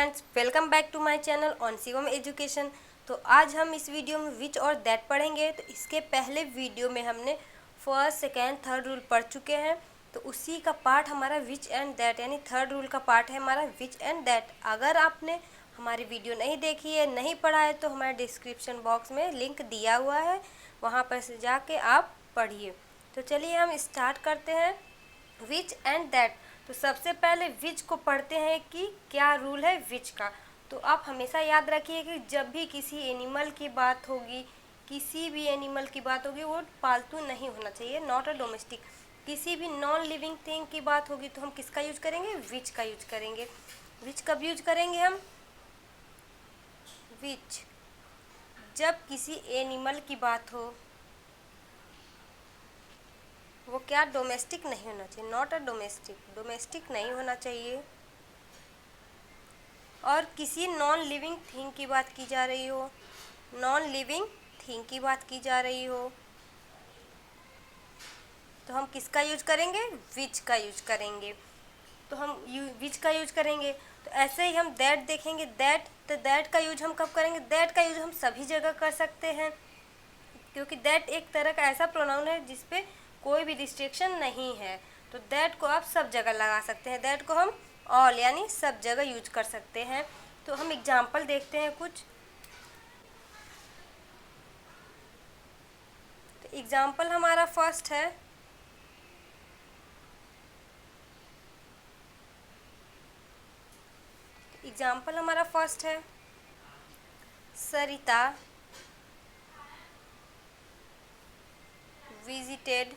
Friends, welcome back to my channel on Shivam education. तो आज हम इस वीडियो में विच और दैट पढ़ेंगे। तो इसके पहले वीडियो में हमने फर्स्ट, सेकेंड, थर्ड रूल पढ़ चुके हैं। तो उसी का पार्ट हमारा विच एंड दैट यानी थर्ड रूल का पार्ट है हमारा विच एंड दैट। अगर आपने हमारी वीडियो नहीं देखी है, नहीं पढ़ा है, तो हमारे डिस्क्रिप्शन बॉक्स में लिंक दिया हुआ है, वहाँ पर से जाके आप पढ़िए। तो चलिए हम स्टार्ट करते हैं विच एंड दैट। तो सबसे पहले विच को पढ़ते हैं कि क्या रूल है विच का। तो आप हमेशा याद रखिए कि जब भी किसी एनिमल की बात होगी, किसी भी एनिमल की बात होगी, वो पालतू नहीं होना चाहिए, नॉट अ डोमेस्टिक। किसी भी नॉन लिविंग थिंग की बात होगी तो हम किसका यूज करेंगे? विच का यूज करेंगे। विच कब यूज करेंगे हम? विच जब किसी एनिमल की बात हो, वो क्या डोमेस्टिक नहीं होना चाहिए, नॉट अ डोमेस्टिक, डोमेस्टिक नहीं होना चाहिए। और किसी नॉन लिविंग थिंग की बात की जा रही हो, नॉन लिविंग थिंग की बात की जा रही हो, तो हम किसका यूज करेंगे? विच का यूज करेंगे। तो हम विच का यूज करेंगे। तो ऐसे ही हम दैट देखेंगे। दैट, तो दैट का यूज हम कब करेंगे? दैट का यूज हम सभी जगह कर सकते हैं, क्योंकि दैट एक तरह का ऐसा प्रोनाउन है जिसपे कोई भी रिस्ट्रिक्शन नहीं है। तो दैट को आप सब जगह लगा सकते हैं। दैट को हम ऑल यानी सब जगह यूज कर सकते हैं। तो हम एग्जाम्पल देखते हैं कुछ। तो एग्जाम्पल हमारा फर्स्ट है, एग्जाम्पल हमारा फर्स्ट है सरिता visited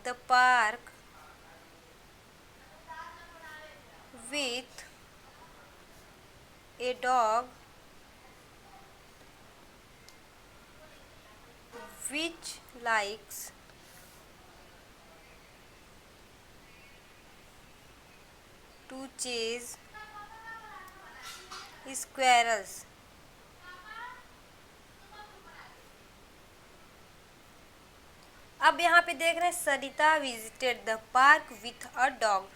the park with a dog which likes to chase squirrels। अब यहाँ पे देख रहे हैं Sarita visited the park with a dog.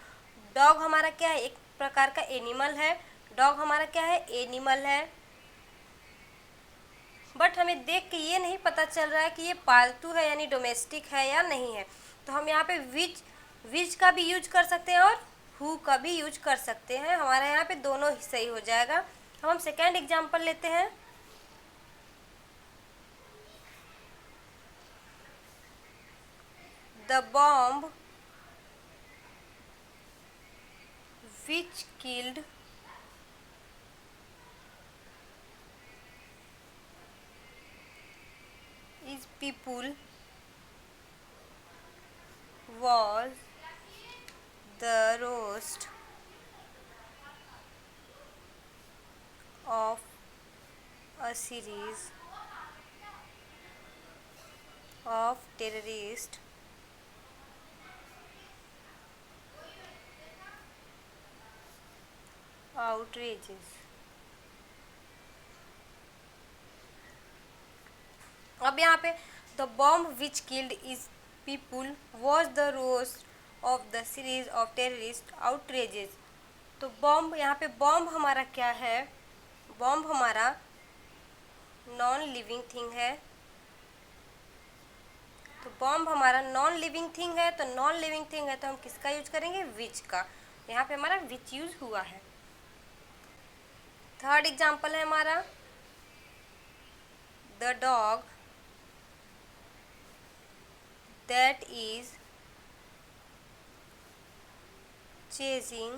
Dog हमारा क्या है? एक प्रकार का एनिमल है। डॉग हमारा क्या है? एनिमल है। बट हमें देख के ये नहीं पता चल रहा है कि ये पालतू है यानी डोमेस्टिक है या नहीं है। तो हम यहाँ पे विच का भी यूज कर सकते हैं और हु का भी यूज कर सकते हैं। हमारे यहाँ पे दोनों ही सही हो जाएगा। अब हम सेकेंड एग्जाम्पल लेते हैं। The bomb which killed is people was the roast of a series of terrorist outrages। अब यहाँ पे the bomb which killed is people was the roast of the series of terrorist outrageous. तो bomb, यहाँ पे bomb हमारा क्या है? Bomb हमारा नॉन लिविंग थिंग है। तो बॉम्ब हमारा नॉन लिविंग थिंग है। तो नॉन लिविंग थिंग है तो हम किसका यूज करेंगे? विच का। यहाँ पे हमारा विच यूज हुआ है। थर्ड एग्जाम्पल है हमारा the dog that is chasing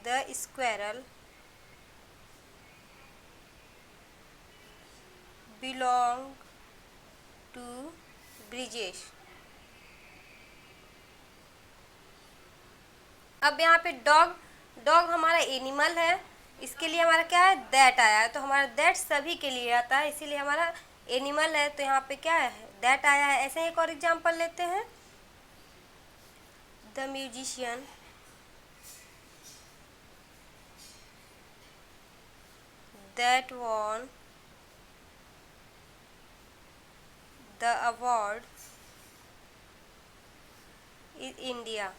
the squirrel belong to Brijesh. अब यहाँ पे डॉग, डॉग हमारा एनिमल है, इसके लिए हमारा क्या है? दैट आया है। तो हमारा दैट सभी के लिए आता है, इसीलिए हमारा एनिमल है। तो यहाँ पे क्या है? दैट आया है। ऐसे एक और एग्जाम्पल लेते हैं। The musician that won the award is India.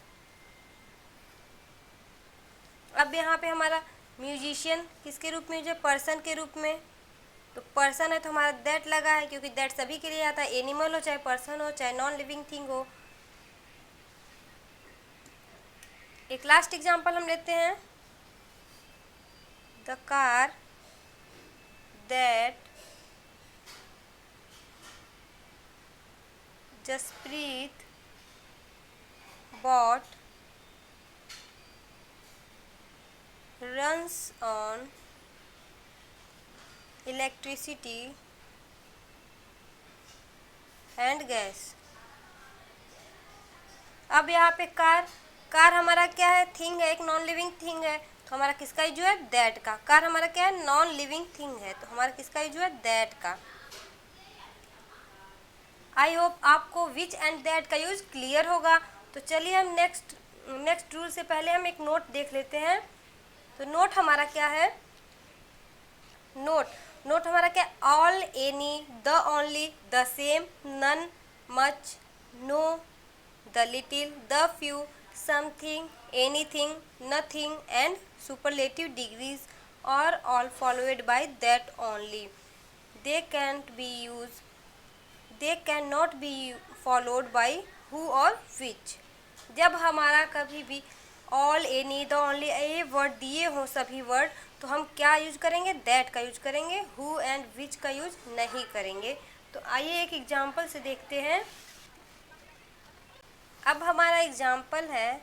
अब यहाँ पे हमारा म्यूजिशियन किसके रूप में, जो पर्सन के रूप में, तो पर्सन है तो हमारा दैट लगा है, क्योंकि दैट सभी के लिए आता है, एनिमल हो चाहे पर्सन हो चाहे नॉन लिविंग थिंग हो। एक लास्ट एग्जांपल हम लेते हैं, the car that Jasprit bought runs on electricity and gas। अब यहाँ पे कार, कार हमारा क्या है, थिंग है, एक नॉन लिविंग थिंग है, तो हमारा किसका यूज है, दैट का। कार हमारा क्या है, नॉन लिविंग थिंग है, तो हमारा किसका यूज है, दैट का। आई होप आपको विच एंड दैट का यूज क्लियर होगा। तो चलिए हम नेक्स्ट रूल से पहले हम एक नोट देख लेते हैं। तो नोट हमारा क्या है, नोट हमारा क्या, all, any, the only, the same, none, much, no, the little, the few, something, anything, nothing and superlative degrees और all followed by that only. They can not be followed by who और which. जब हमारा कभी भी all, any, the only ये word दिए हों सभी वर्ड, तो हम क्या यूज करेंगे, दैट का यूज करेंगे, हु एंड विच का यूज नहीं करेंगे। तो आइए एक एग्जांपल से देखते हैं। अब हमारा एग्जांपल है,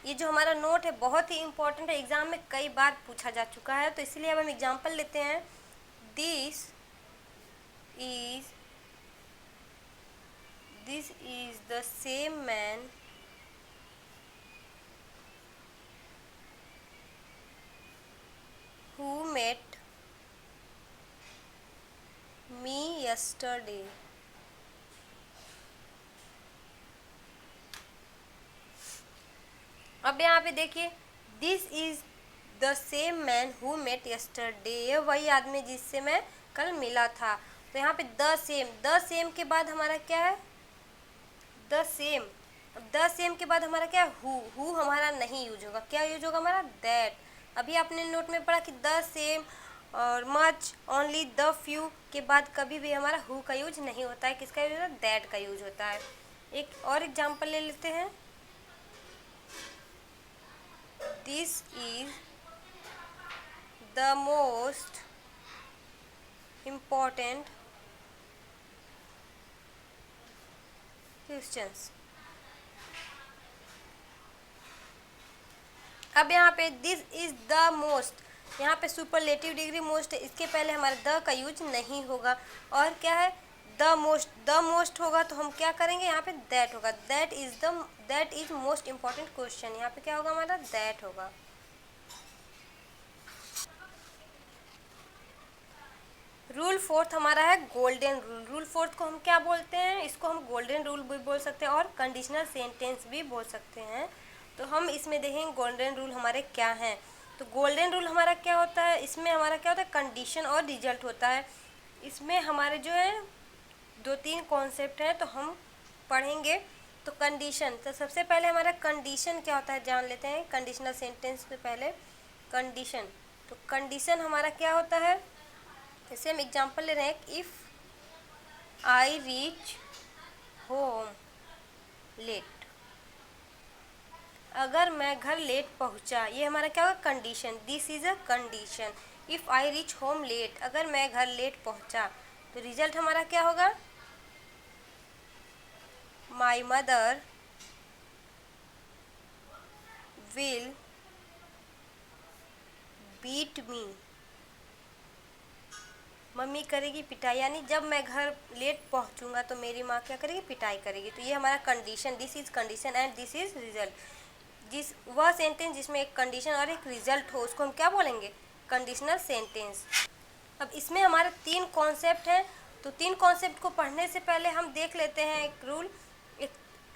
ये जो हमारा नोट है बहुत ही इम्पोर्टेंट है, एग्जाम में कई बार पूछा जा चुका है, तो इसलिए अब हम एग्जांपल लेते हैं। This is the same man who met me yesterday। अब यहाँ पे देखिए, this is the same man who met yesterday, ये वही आदमी जिससे मैं कल मिला था। तो यहाँ पे द सेम के बाद हमारा क्या है, द सेम। अब द सेम के बाद हमारा क्या है, हु हमारा नहीं यूज होगा, क्या यूज होगा हमारा, दैट। अभी आपने नोट में पढ़ा कि द सेम और मच, ओनली, द फ्यू के बाद कभी भी हमारा हु का यूज नहीं होता है, किसका यूज होता है, दैट का यूज होता है। एक और एग्जांपल ले लेते हैं। This is the most important questions. अब यहाँ पे दिस इज द मोस्ट, यहाँ पे सुपरलेटिव डिग्री मोस्ट है, इसके पहले हमारा द का यूज नहीं होगा, और क्या है, द मोस्ट होगा, तो हम क्या करेंगे, यहाँ पे दैट होगा, that is most important question, यहाँ पे क्या होगा हमारा, दैट होगा। रूल फोर्थ हमारा है गोल्डन रूल। रूल फोर्थ को हम क्या बोलते हैं, इसको हम गोल्डन रूल भी बोल सकते हैं और कंडीशनल सेंटेंस भी बोल सकते हैं। तो हम इसमें देखेंगे गोल्डन रूल हमारे क्या हैं। तो गोल्डन रूल हमारा क्या होता है, इसमें हमारा क्या होता है, कंडीशन और रिजल्ट होता है। इसमें हमारे जो है 2-3 कॉन्सेप्ट हैं, तो हम पढ़ेंगे। तो कंडीशन, तो सबसे पहले हमारा कंडीशन क्या होता है जान लेते हैं। कंडीशनल सेंटेंस से पहले कंडीशन, तो कंडीशन हमारा क्या होता है, जैसे हम एग्जांपल ले रहे हैं, if I reach home late, अगर मैं घर लेट पहुंचा, ये हमारा क्या होगा, condition. This is a condition. If I reach home late, अगर मैं घर लेट पहुंचा, तो रिजल्ट हमारा क्या होगा, my mother will beat me, mummy करेगी पिटाई, यानी जब मैं घर लेट पहुंचूंगा तो मेरी माँ क्या करेगी, पिटाई करेगी। तो ये हमारा condition, this is condition and this is result. वह सेंटेंस जिसमें एक कंडीशन और एक रिजल्ट हो, उसको हम क्या बोलेंगे, कंडीशनल सेंटेंस। अब इसमें हमारे 3 कॉन्सेप्ट हैं। तो 3 कॉन्सेप्ट को पढ़ने से पहले हम देख लेते हैं एक रूल, एक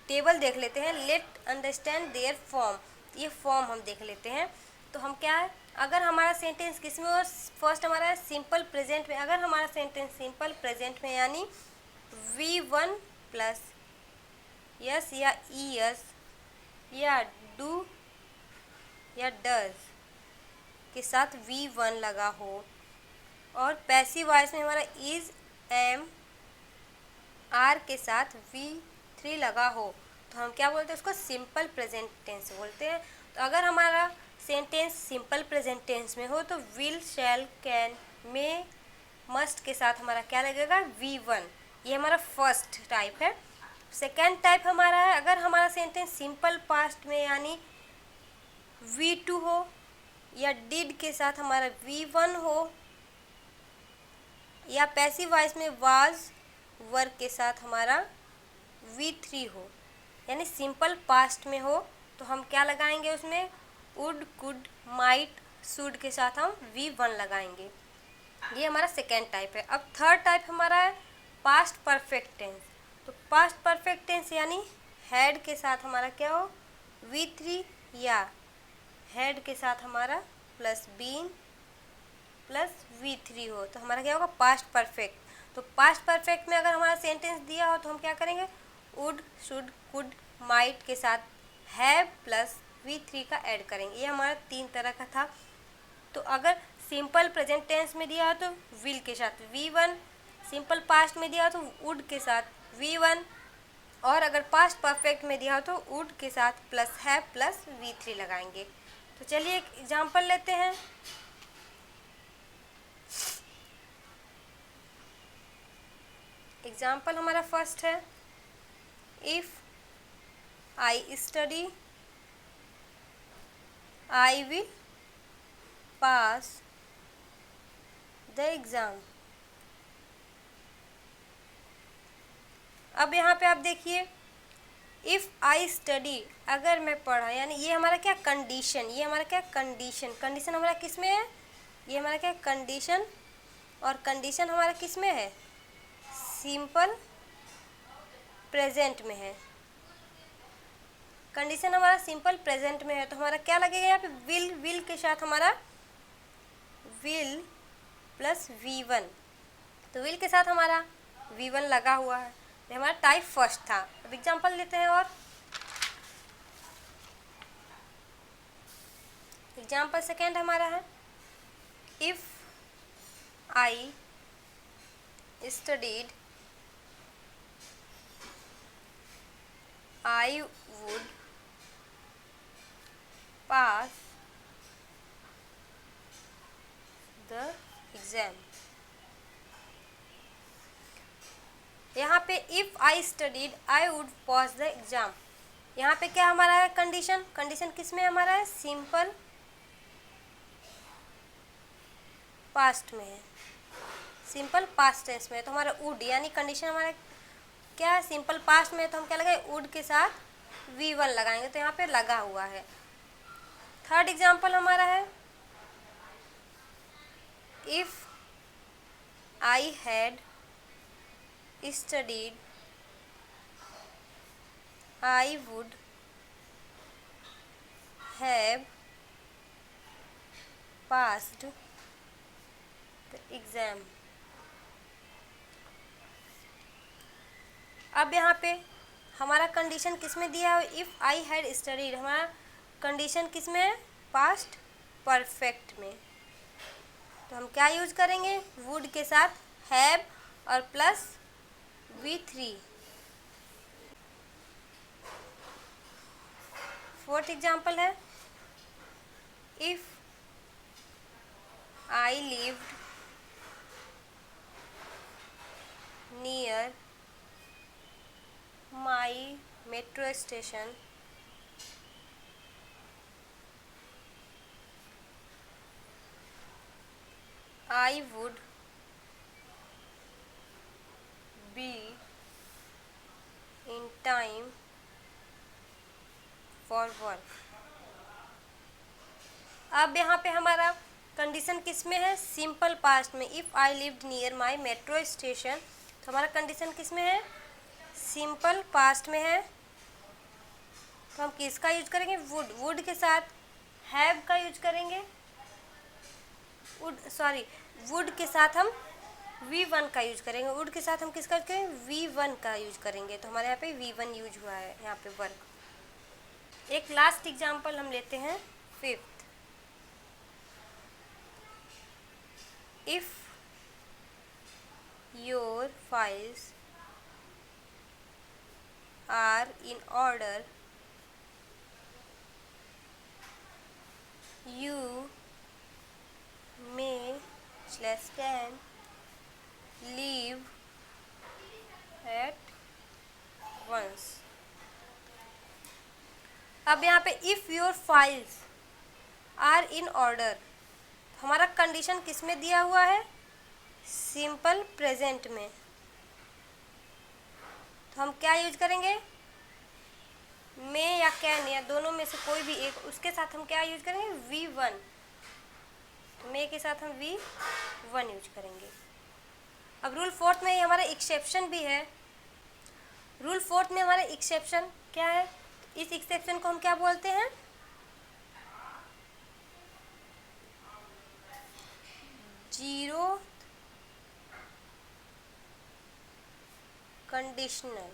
टेबल देख लेते हैं। लेट अंडरस्टैंड देयर फॉर्म, ये फॉर्म हम देख लेते हैं। तो हम क्या है, अगर हमारा सेंटेंस किस में हो, फर्स्ट हमारा है सिंपल प्रेजेंट में। अगर हमारा सेंटेंस सिंपल प्रेजेंट में यानी V1 प्लस यस या ई एस या डू या डज के साथ V1 लगा हो, और पैसिव वॉइस में हमारा इज, एम, आर के साथ V3 लगा हो तो हम क्या बोलते हैं, उसको सिंपल प्रेजेंट टेंस बोलते हैं। तो अगर हमारा सेंटेंस सिंपल प्रेजेंट टेंस में हो तो will, shall, can, may, must के साथ हमारा क्या लगेगा, V1। ये हमारा फर्स्ट टाइप है। सेकेंड टाइप हमारा है, अगर हमारा सेंटेंस सिंपल पास्ट में यानी V2 हो, या डिड के साथ हमारा V1 हो, या पैसिव वॉइस में वाज, वर के साथ हमारा V3 हो, यानी सिंपल पास्ट में हो तो हम क्या लगाएंगे उसमें, वुड, कुड, माइट, शुड के साथ हम V1 लगाएंगे। ये हमारा सेकेंड टाइप है। अब थर्ड टाइप हमारा है पास्ट परफेक्ट टेंस। तो पास्ट परफेक्ट टेंस यानी हैड के साथ हमारा क्या हो, V3, या हैड के साथ हमारा प्लस बीन प्लस V3 हो तो हमारा क्या होगा, पास्ट परफेक्ट। तो पास्ट परफेक्ट में अगर हमारा सेंटेंस दिया हो तो हम क्या करेंगे, वुड, शुड, कुड, माइट के साथ हैव प्लस V3 का ऐड करेंगे। ये हमारा 3 तरह का था। तो अगर सिंपल प्रेजेंट टेंस में दिया हो तो विल के साथ V1, सिंपल पास्ट में दिया हो तो वुड के साथ V1, और अगर पास्ट परफेक्ट में दिया हो तो वुड के साथ प्लस हैव प्लस V3 लगाएंगे। तो चलिए एक एग्जांपल लेते हैं। एग्जाम्पल हमारा फर्स्ट है, if I study I will pass the exam. अब यहाँ पे आप देखिए, इफ़ आई स्टडी, अगर मैं पढ़ा, यानी ये हमारा क्या कंडीशन, ये हमारा क्या कंडीशन, कंडीशन हमारा किस में है, ये हमारा क्या कंडीशन, और कंडीशन हमारा किस में है, सिंपल प्रेजेंट में है। कंडीशन हमारा सिंपल प्रेजेंट में है तो हमारा क्या लगेगा यहाँ पे, विल, विल के साथ हमारा विल प्लस V1। तो विल के साथ हमारा V1 लगा हुआ है। ये हमारा टाइप फर्स्ट था। अब एग्जांपल लेते हैं, और एग्जांपल सेकेंड हमारा है, if I studied I would pass the exam. यहाँ पे if I studied I would pass the exam, यहाँ पे क्या हमारा है, कंडीशन, कंडीशन किस में हमारा है, सिंपल पास्ट में है, सिंपल पास्ट टेंस में है। तो हमारा वुड यानी कंडीशन हमारा क्या है, सिंपल पास्ट में है तो हम क्या लगाएंगे, वुड के साथ V1 लगाएंगे तो यहाँ पे लगा हुआ है। थर्ड एग्जाम्पल हमारा है, if I had studied I would have passed the exam. अब यहाँ पे हमारा कंडीशन किस में दिया है, इफ़ आई हैड स्टडीड, हमारा कंडीशन किस में है, पास्ट परफेक्ट में। तो हम क्या यूज करेंगे, वुड के साथ हैव और प्लस V3। फोर्थ एग्जाम्पल है, if I lived near my metro station I would be in time for work। अब यहाँ पे हमारा कंडीशन किस में है, सिंपल पास्ट में, if I lived near my metro station. तो हमारा कंडीशन किस में है, सिंपल पास्ट में है। तो हम किसका यूज करेंगे, वुड, वुड के साथ हैव का यूज करेंगे, वुड के साथ हम V1 का यूज करेंगे, वुड के साथ हम किसका यूज करेंगे, V1 का यूज करेंगे। तो हमारे यहाँ पे V1 यूज हुआ है यहाँ पे वर्क। एक लास्ट एग्जाम्पल हम लेते हैं fifth. If your files are in order you may/can leave at once। अब यहाँ पे if your files are in order, हमारा कंडीशन किस में दिया हुआ है? सिंपल प्रेजेंट में। तो हम क्या यूज करेंगे? में या कैन या दोनों में से कोई भी एक, उसके साथ हम क्या यूज करेंगे? V1। में के साथ हम V1 यूज करेंगे। अब रूल फोर्थ में हमारा एक्सेप्शन भी है। रूल फोर्थ में हमारा एक्सेप्शन क्या है? इस एक्सेप्शन को हम क्या बोलते हैं? Zero conditional.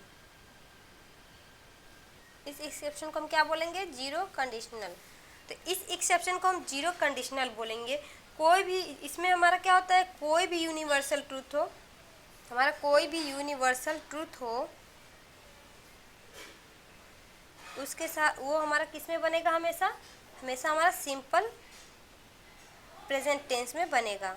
इस एक्सेप्शन को हम क्या बोलेंगे? Zero conditional. तो इस एक्सेप्शन को हम जीरो कंडीशनल बोलेंगे। कोई भी इसमें हमारा क्या होता है? कोई भी यूनिवर्सल ट्रूथ हो, हमारा कोई भी यूनिवर्सल ट्रूथ हो, उसके साथ वो हमारा किस में बनेगा? हमेशा हमेशा हमारा सिंपल प्रेजेंट टेंस में बनेगा।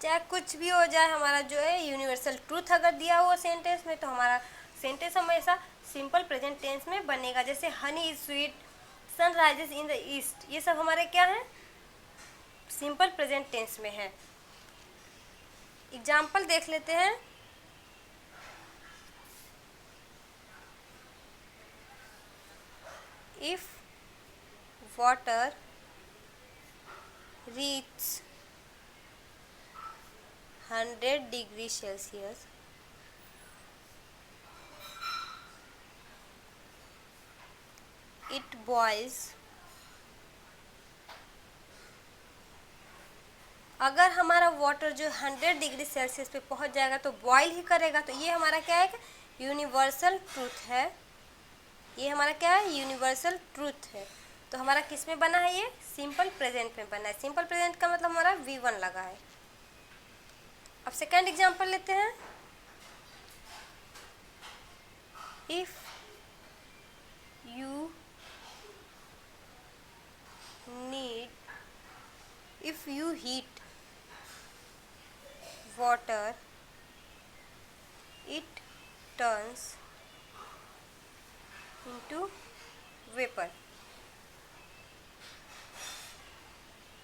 चाहे कुछ भी हो जाए, हमारा जो है यूनिवर्सल ट्रूथ अगर दिया हुआ सेंटेंस में, तो हमारा सेंटेंस हमेशा सिंपल प्रेजेंट टेंस में बनेगा। जैसे honey is sweet, sun rises in the east, ये सब हमारे क्या है? सिंपल प्रेजेंट टेंस में है। एग्जाम्पल देख लेते हैं। If water reach 100 degree Celsius, it boils. अगर हमारा वाटर जो 100 डिग्री सेल्सियस पे पहुंच जाएगा तो बॉयल ही करेगा। तो ये हमारा क्या है? यूनिवर्सल ट्रूथ है। ये हमारा क्या है? यूनिवर्सल ट्रूथ है। तो हमारा किस में बना है? ये सिंपल प्रेजेंट में बना है। सिंपल प्रेजेंट का मतलब हमारा V1 लगा है। अब सेकेंड एग्जांपल लेते हैं। If you heat water, it turns into vapor।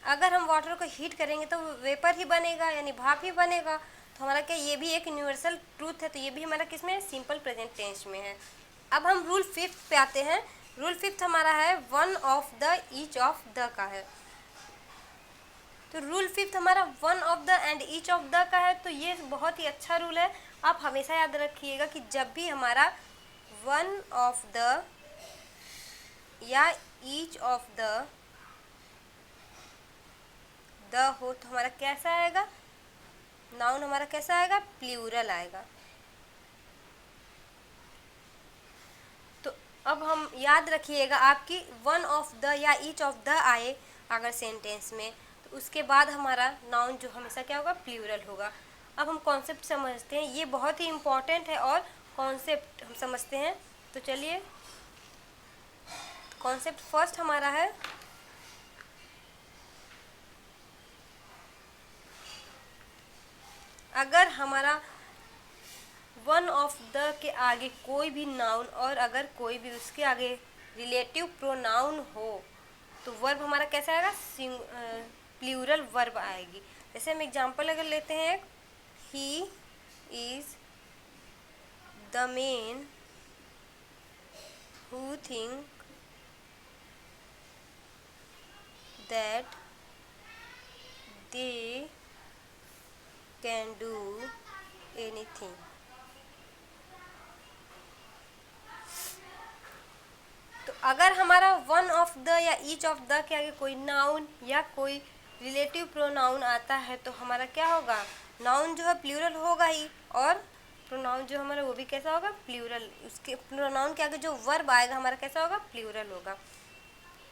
अगर हम वाटर को हीट करेंगे तो वेपर ही बनेगा, यानी भाप ही बनेगा। तो हमारा क्या, ये भी एक यूनिवर्सल ट्रूथ है। तो ये भी हमारा किस में है? सिंपल प्रेजेंट टेंस में है। अब हम रूल फिफ्थ पे आते हैं। रूल फिफ्थ हमारा है one of the, each of the का है। तो रूल फिफ्थ हमारा one of the end each of the का है। तो ये बहुत ही अच्छा रूल है। आप हमेशा याद रखिएगा कि जब भी हमारा वन ऑफ द या ईच ऑफ द हो तो हमारा कैसा आएगा? नाउन हमारा कैसा आएगा? प्लूरल आएगा। तो अब हम याद रखिएगा आपकी वन ऑफ द या ईच ऑफ द आए अगर सेंटेंस में, तो उसके बाद हमारा नाउन जो हमेशा क्या होगा? प्लूरल होगा। अब हम कॉन्सेप्ट समझते हैं। ये बहुत ही इम्पॉर्टेंट है और कॉन्सेप्ट हम समझते हैं। तो चलिए, कॉन्सेप्ट फर्स्ट हमारा है अगर हमारा वन ऑफ द के आगे कोई भी नाउन और अगर कोई भी उसके आगे रिलेटिव प्रोनाउन हो तो वर्ब हमारा कैसा आएगा? प्लूरल वर्ब आएगी। जैसे हम एग्जांपल अगर लेते हैं, he is the man who think that they can do anything. तो अगर हमारा वन ऑफ द या ईच ऑफ द के आगे कोई नाउन या कोई रिलेटिव प्रोनाउन आता है तो हमारा क्या होगा? नाउन जो है प्लूरल होगा ही और प्रोनाउन जो हमारा वो भी कैसा होगा, प्लूरल। उसके प्रोनाउन के आगे जो वर्ब आएगा हमारा कैसा होगा, प्लूरल होगा।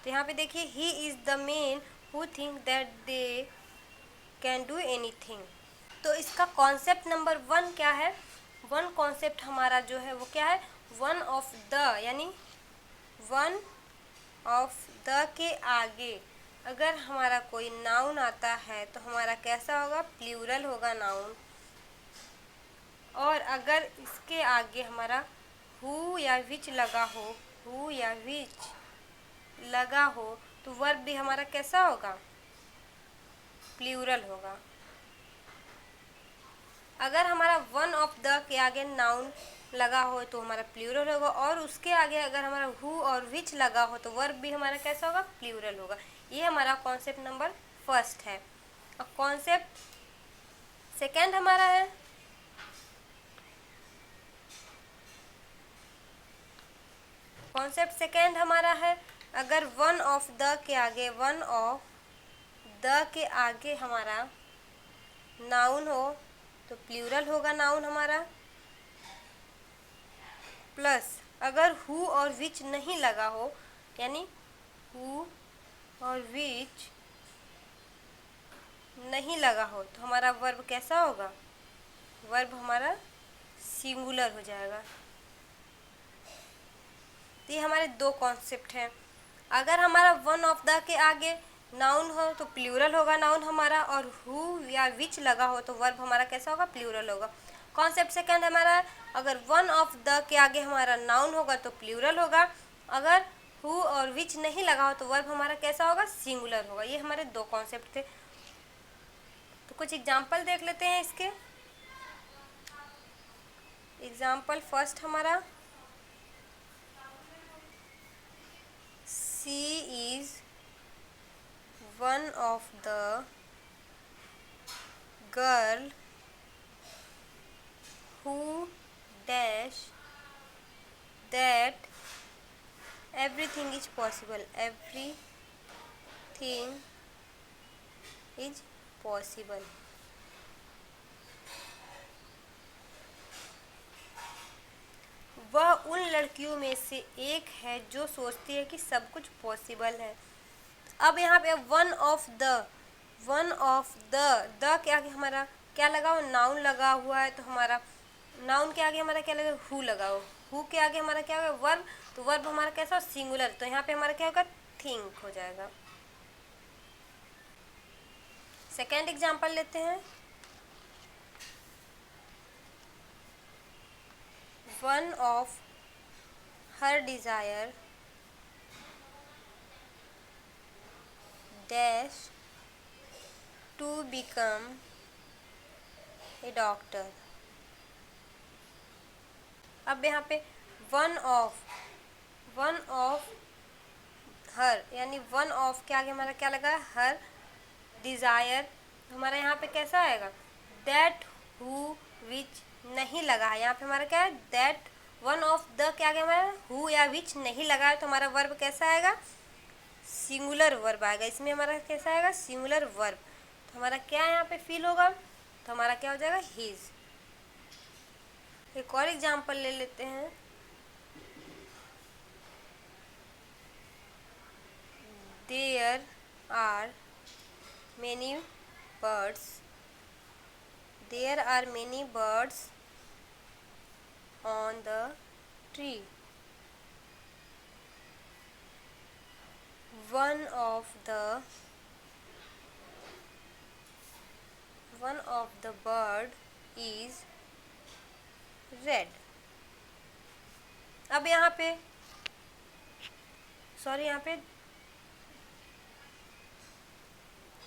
तो यहाँ पे देखिए, he is the man who think that they can do anything. तो इसका कॉन्सेप्ट नंबर 1 क्या है, वन कॉन्सेप्ट हमारा जो है वो क्या है, वन ऑफ द, यानी वन ऑफ द के आगे अगर हमारा कोई नाउन आता है तो हमारा कैसा होगा, प्लूरल होगा नाउन। और अगर इसके आगे हमारा हु या विच लगा हो, हु या विच लगा हो तो वर्ब भी हमारा कैसा होगा, प्लूरल होगा। अगर हमारा वन ऑफ द के आगे नाउन लगा हो तो हमारा प्लूरल होगा, और उसके आगे अगर हमारा हु और विच लगा हो तो वर्ब भी हमारा कैसा होगा, प्लूरल होगा। ये हमारा कॉन्सेप्ट नंबर 1 है। और कॉन्सेप्ट 2 हमारा है, कॉन्सेप्ट 2 हमारा है, अगर वन ऑफ द के आगे, वन ऑफ द के आगे हमारा नाउन हो तो प्लूरल होगा नाउन हमारा, प्लस अगर हु और विच नहीं लगा हो, यानी हु और विच नहीं लगा हो तो हमारा वर्ब कैसा होगा, वर्ब हमारा सिंगुलर हो जाएगा। तो ये हमारे 2 कॉन्सेप्ट हैं। अगर हमारा वन ऑफ द के आगे नाउन हो तो प्लूरल होगा नाउन हमारा, और हु या विच लगा हो तो वर्ब हमारा कैसा होगा, प्लूरल होगा। कॉन्सेप्ट 2 हमारा, अगर वन ऑफ द के आगे हमारा नाउन होगा तो प्लूरल होगा, अगर हु और विच नहीं लगा हो तो वर्ब हमारा कैसा होगा, सिंगुलर होगा। ये हमारे 2 कॉन्सेप्ट थे। तो कुछ एग्जाम्पल देख लेते हैं इसके। एग्जाम्पल फर्स्ट हमारा, she is one of the girl who dash that everything is possible, everything is possible। वह उन लड़कियों में से एक है जो सोचती है कि सब कुछ पॉसिबल है। अब यहाँ पे वन ऑफ द के आगे हमारा क्या लगा हो, नाउन लगा हुआ है, तो हमारा नाउन के आगे हमारा क्या लगा, हु लगा हो, हु के आगे हमारा क्या होगा, वर्ब, तो वर्ब हमारा कैसा हो, सिंगुलर, तो यहाँ पे हमारा क्या होगा, थिंक हो जाएगा। सेकेंड एग्जाम्पल लेते हैं, one of her desire dash to become a doctor. अब यहाँ पे वन ऑफ हर, यानी वन ऑफ के आगे हमारा क्या लगा है, हर डिज़ायर, हमारा यहाँ पे कैसा आएगा, दैट हु विच नहीं लगा है, यहाँ पे हमारा क्या है, दैट, वन ऑफ द के आगे हमारा हु या विच नहीं लगा है तो हमारा वर्ब कैसा आएगा, सिंगुलर वर्ब आएगा। इसमें हमारा कैसा आएगा, सिंगुलर वर्ब। तो हमारा क्या यहाँ पे फील होगा, तो हमारा क्या हो जाएगा, हिज। एक और एग्जाम्पल ले लेते हैं, there are many birds, there are many birds on the tree, one of the bird is red। अब यहाँ पे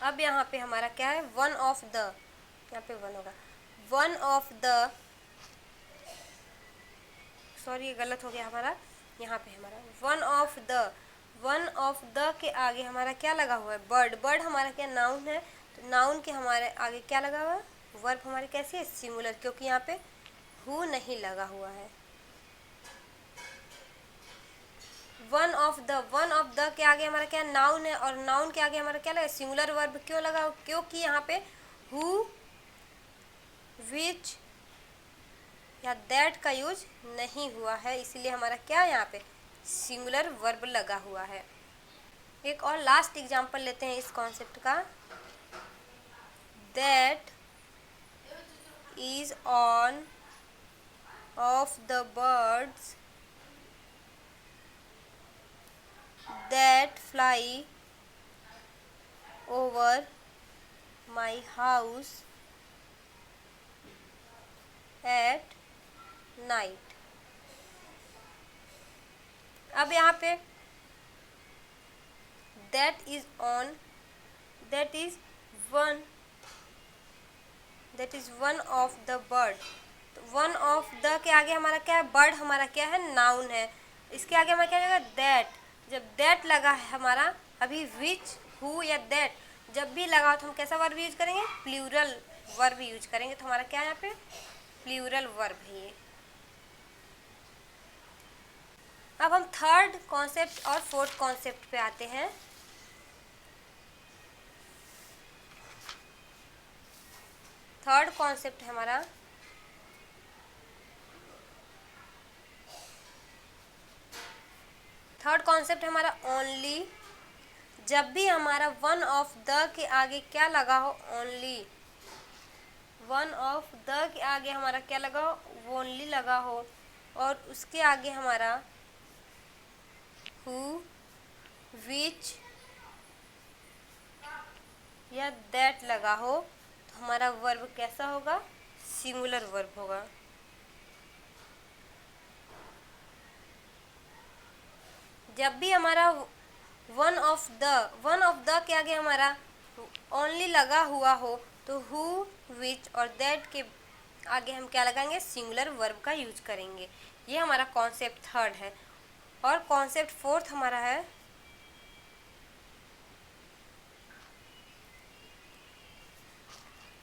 अब यहाँ पे हमारा क्या है, वन ऑफ द, यहाँ पे वन होगा, वन ऑफ द, ये गलत हो गया हमारा, यहाँ पे हमारा वन ऑफ द के आगे हमारा क्या लगा हुआ है, बर्ड हमारा क्या नाउन है, तो नाउन के हमारे आगे क्या लगा हुआ है, वर्ब हमारे कैसे है, सिंगुलर, क्योंकि यहाँ पे हु नहीं लगा हुआ है। वन ऑफ द के आगे हमारा क्या नाउन है, और नाउन के आगे हमारा क्या लगा, सिंगुलर वर्ब क्यों लगा, क्योंकि यहाँ पे हु विच या दैट का यूज नहीं हुआ है, इसीलिए हमारा क्या यहाँ पे सिंगुलर वर्ब लगा हुआ है। एक और लास्ट एग्जांपल लेते हैं इस कॉन्सेप्ट का। That is on off the birds that fly over my house at night. अब यहाँ पे that is on, that is one of the bird. तो वन ऑफ द के आगे हमारा क्या है, बर्ड हमारा क्या है, नाउन है। इसके आगे हमारा क्या लगेगा, दैट। जब दैट लगा है हमारा, अभी विच, हु या दैट जब भी लगा तो हम कैसा वर्ब यूज करेंगे, प्लूरल वर्ब यूज करेंगे। तो हमारा क्या है यहाँ पे प्लूरल वर्ब है ये। अब हम थर्ड कॉन्सेप्ट और फोर्थ कॉन्सेप्ट पे आते हैं। थर्ड कॉन्सेप्ट है हमारा ओनली। जब भी हमारा वन ऑफ द के आगे क्या लगा हो, ओनली। वन ऑफ द के आगे हमारा क्या लगा हो, ओनली लगा हो, और उसके आगे हमारा हु, विच या दैट लगा हो, तो हमारा वर्ब कैसा होगा, सिंगुलर वर्ब होगा। जब भी हमारा वन ऑफ द के आगे हमारा ओनली लगा हुआ हो, तो हु, विच और दैट के आगे हम क्या लगाएंगे, सिंगुलर वर्ब का यूज करेंगे। ये हमारा कॉन्सेप्ट थर्ड है। और कॉन्सेप्ट फोर्थ हमारा है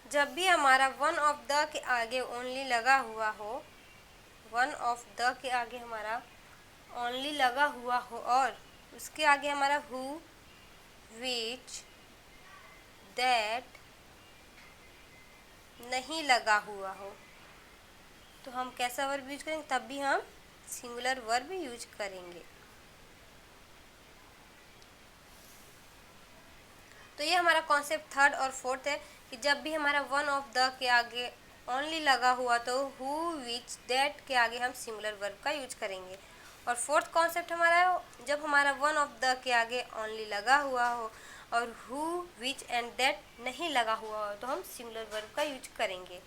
जब भी हमारा वन ऑफ द के आगे ओनली लगा हुआ हो, वन ऑफ द के आगे हमारा ओनली लगा हुआ हो और उसके आगे हमारा हु, विच, दैट नहीं लगा हुआ हो, तो हम कैसा वर्ब यूज करेंगे, तब भी हम सिंगुलर वर्ब यूज करेंगे। तो ये हमारा कॉन्सेप्ट थर्ड और फोर्थ है कि जब भी हमारा वन ऑफ द के आगे ओनली लगा हुआ तो हु, विच, दैट के आगे हम सिंगुलर वर्ब का यूज करेंगे। और फोर्थ कॉन्सेप्ट हमारा है जब हमारा वन ऑफ द के आगे ओनली लगा हुआ हो और हु, विच एंड दैट नहीं लगा हुआ हो, तो हम सिंगुलर वर्ब का यूज करेंगे।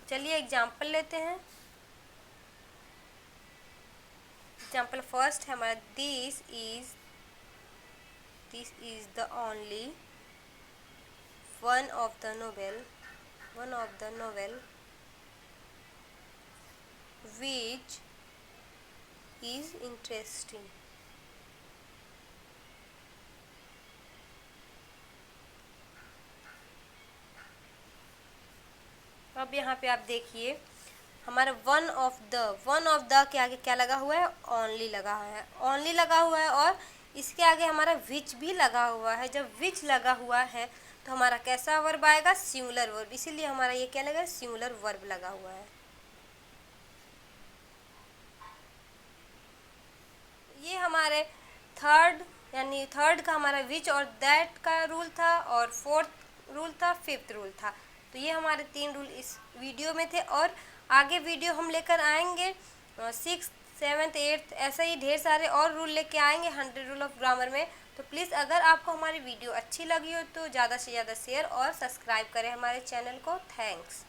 चलिए एग्जाम्पल लेते हैं। एग्जाम्पल फर्स्ट है हमारा this is the only one of the novel which is interesting। अब यहाँ पे आप देखिए हमारा वन ऑफ द के आगे क्या लगा हुआ है, ओनली लगा हुआ है, ओनली लगा हुआ है और इसके आगे हमारा विच भी लगा हुआ है। जब विच लगा हुआ है तो हमारा कैसा वर्ब आएगा, सिंगुलर वर्ब, इसीलिए हमारा ये क्या लगा, सिंगुलर वर्ब लगा हुआ है। ये हमारे थर्ड का हमारा विच और दैट का रूल था और फोर्थ रूल था, फिफ्थ रूल था। तो ये हमारे 3 रूल इस वीडियो में थे और आगे वीडियो हम लेकर आएंगे 6th, 7th, 8th ऐसा ही ढेर सारे और रूल लेके आएंगे 100 रूल ऑफ ग्रामर में। तो प्लीज़ अगर आपको हमारी वीडियो अच्छी लगी हो तो ज़्यादा से ज़्यादा शेयर और सब्सक्राइब करें हमारे चैनल को। थैंक्स।